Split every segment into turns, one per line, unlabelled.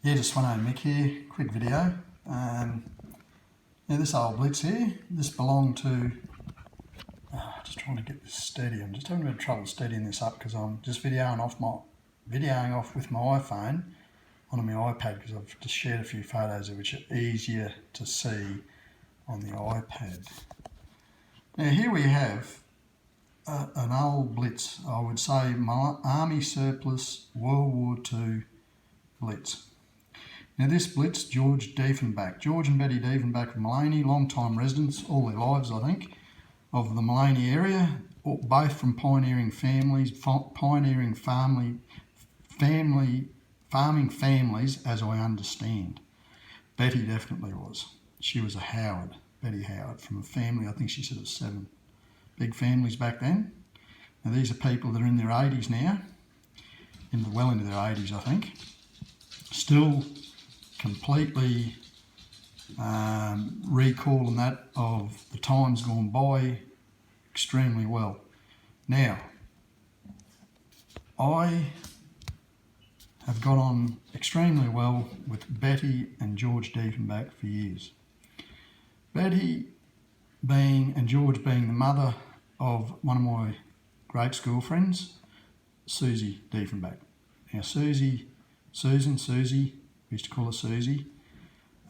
Yeah, just Sveno and Mick here, quick video. This old blitz here, this belonged to, just trying to get this steady. I'm just having a bit of trouble steadying this up because I'm just videoing off with my iPhone onto my iPad because I've just shared a few photos which are easier to see on the iPad. Now here we have an old blitz, I would say Army surplus World War II blitz. Now this blitz, George Diefenbach, George and Betty Diefenbach of Maleny, long-time residents, all their lives I think, of the Maleny area, both from pioneering families, farming families as I understand. Betty definitely was. She was a Howard, Betty Howard, from a family, I think she said it was 7 big families back then. Now these are people that are in their 80s now, well into their 80s I think, still completely recalling that of the times gone by extremely well. Now, I have got on extremely well with Betty and George Diefenbach for years. Betty and George being the mother of one of my great school friends, Susie Diefenbach. Now Susie, we used to call her Susie,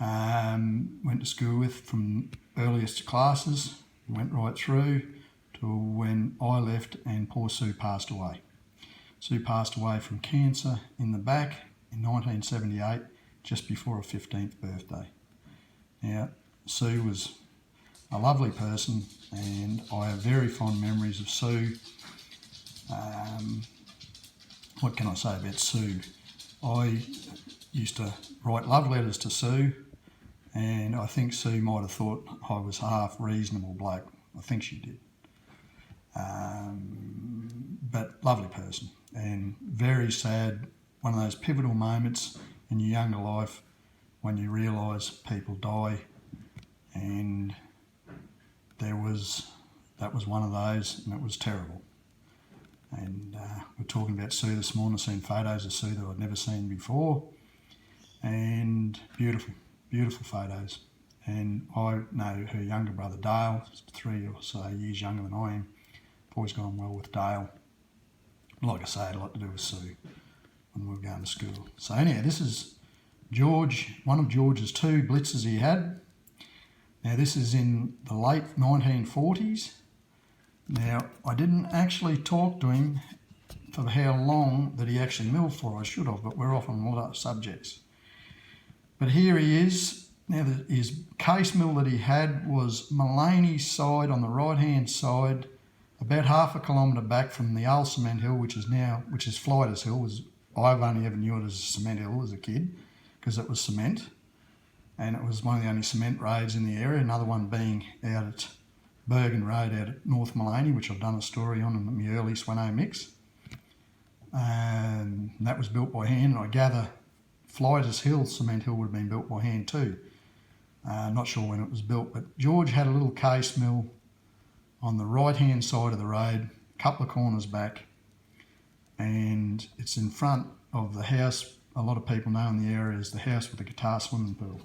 went to school with from earliest classes, went right through to when I left and poor Sue passed away. Sue passed away from cancer in the back in 1978, just before her 15th birthday. Now, Sue was a lovely person and I have very fond memories of Sue. What can I say about Sue? I used to write love letters to Sue and I think Sue might have thought I was half reasonable bloke. I think she did. But lovely person and very sad, one of those pivotal moments in your younger life when you realise people die, and that was one of those, and it was terrible. And we're talking about Sue this morning. I've seen photos of Sue that I'd never seen before, and beautiful photos. And I know her younger brother Dale, 3 or so years younger than I am. I've always got on well with Dale. Like I say, I had a lot to do with Sue when we were going to school. So anyhow, this is George, one of George's 2 blitzes he had. Now this is in the late 1940s. Now I didn't actually talk to him for how long that he actually milled for. I should have, but we're off on a lot of subjects. But here he is. Now his case mill that he had was Maleny's side, on the right hand side, about half a kilometre back from the old cement hill, which is Flighters Hill. I've only ever knew it as a cement hill as a kid because it was cement, and it was one of the only cement roads in the area. Another one being out at Bergen Road out at North Maleny, which I've done a story on in my early Sveno mix. And that was built by hand, and I gather Flighters Hill, cement hill, would have been built by hand too. Not sure when it was built, but George had a little case mill on the right hand side of the road, a couple of corners back, and it's in front of the house a lot of people know in the area as the house with the guitar swimming pool.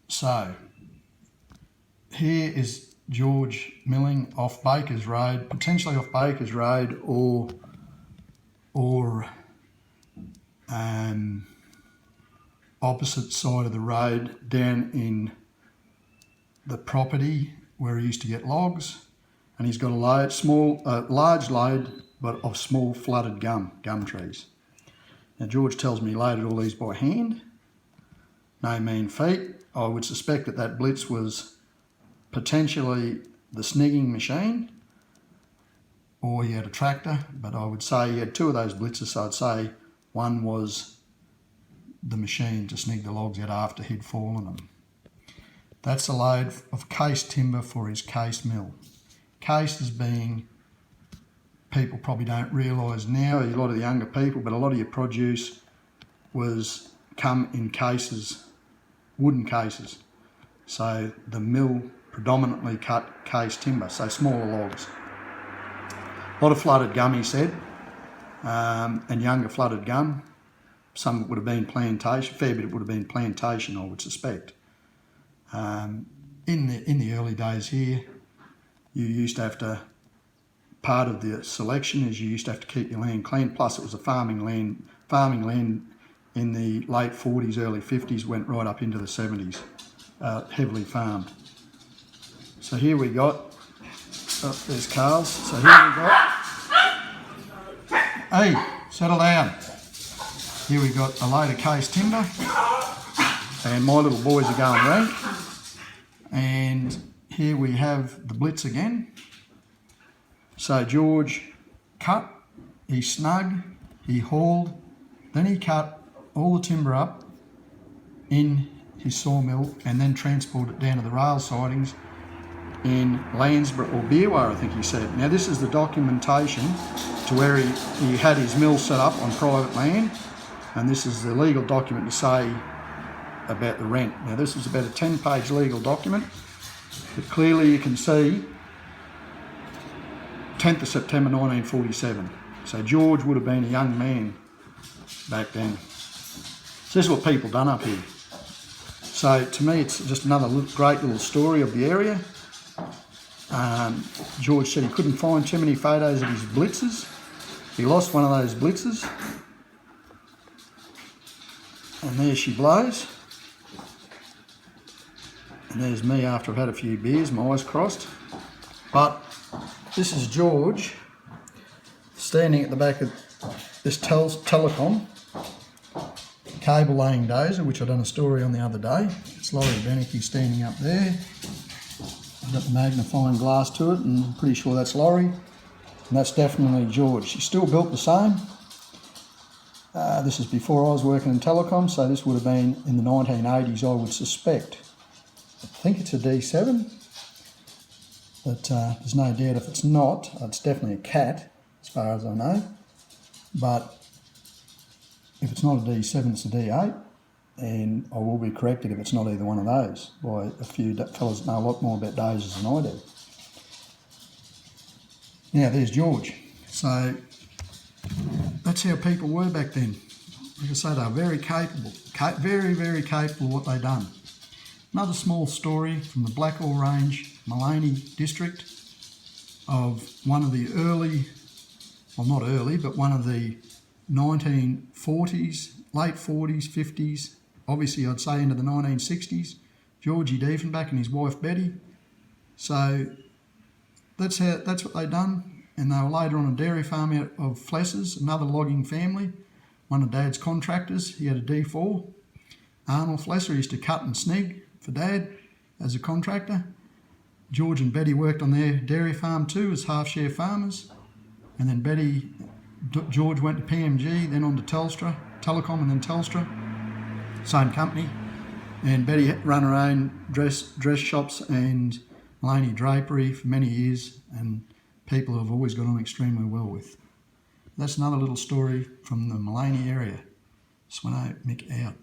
So here is George milling off Baker's Road, potentially off Baker's Road or opposite side of the road down in the property where he used to get logs, and he's got a large load but of small flooded gum trees. Now George tells me he loaded all these by hand. No mean feat. I would suspect that blitz was potentially the snigging machine, or he had a tractor, but I would say he had 2 of those blitzes, so I'd say one was the machine to snig the logs out after he'd fallen them. That's a load of case timber for his case mill. Cases being, people probably don't realise now, a lot of the younger people, but a lot of your produce was come in cases, wooden cases. So the mill predominantly cut case timber, so smaller logs. A lot of flooded gum, he said. and younger flooded gum. Some of it would have been plantation, a fair bit it would have been plantation, I would suspect. In the early days here, you used to have to, part of the selection is you used to have to keep your land clean, plus it was a farming land. Farming land in the late 40s, early 50s went right up into the 70s, heavily farmed. So here we got, there's Carl's, so here we got, hey, settle down. Here we got a load of case timber, and my little boys are going rank. And here we have the blitz again. So George cut, he snug, he hauled, then he cut all the timber up in his sawmill and then transported it down to the rail sidings in Landsborough, or Beerwah, I think he said. Now this is the documentation to where he had his mill set up on private land, and this is the legal document to say about the rent. Now this is about a 10-page legal document, but clearly you can see 10th of September 1947. So George would have been a young man back then. So this is what people done up here. So to me it's just another great little story of the area. George said he couldn't find too many photos of his blitzes. He lost one of those blitzes. And there she blows. And there's me after I've had a few beers, my eyes crossed. But this is George standing at the back of this telecom cable laying dozer, which I've done a story on the other day. It's Laurie Beneke standing up there. I've got the magnifying glass to it, and I'm pretty sure that's Laurie. And that's definitely George. She's still built the same. This is before I was working in telecom, so this would have been in the 1980s, I would suspect. I think it's a D7, but there's no doubt if it's not, it's definitely a cat, as far as I know. But if it's not a D7, it's a D8, and I will be corrected if it's not either one of those by a few fellas that know a lot more about dozers than I do. Now, there's George. So that's how people were back then. Like I say, they were very capable, very, very capable of what they done. Another small story from the Blackall Range Maleny district of one of the early, well not early, but one of the 1940s, late 40s, 50s, obviously I'd say into the 1960s, Georgie Diefenbach and his wife Betty. So that's what they done, and they were later on a dairy farm out of Flesses, another logging family. One of Dad's contractors, he had a D4. Arnold Flesser used to cut and snig for Dad as a contractor. George and Betty worked on their dairy farm too as half-share farmers. And then George went to PMG, then on to Telstra, Telecom and then Telstra, same company. And Betty ran her own dress shops and Maleny drapery for many years, and people have always got on extremely well with. That's another little story from the Maleny area. Sveno, Mick out.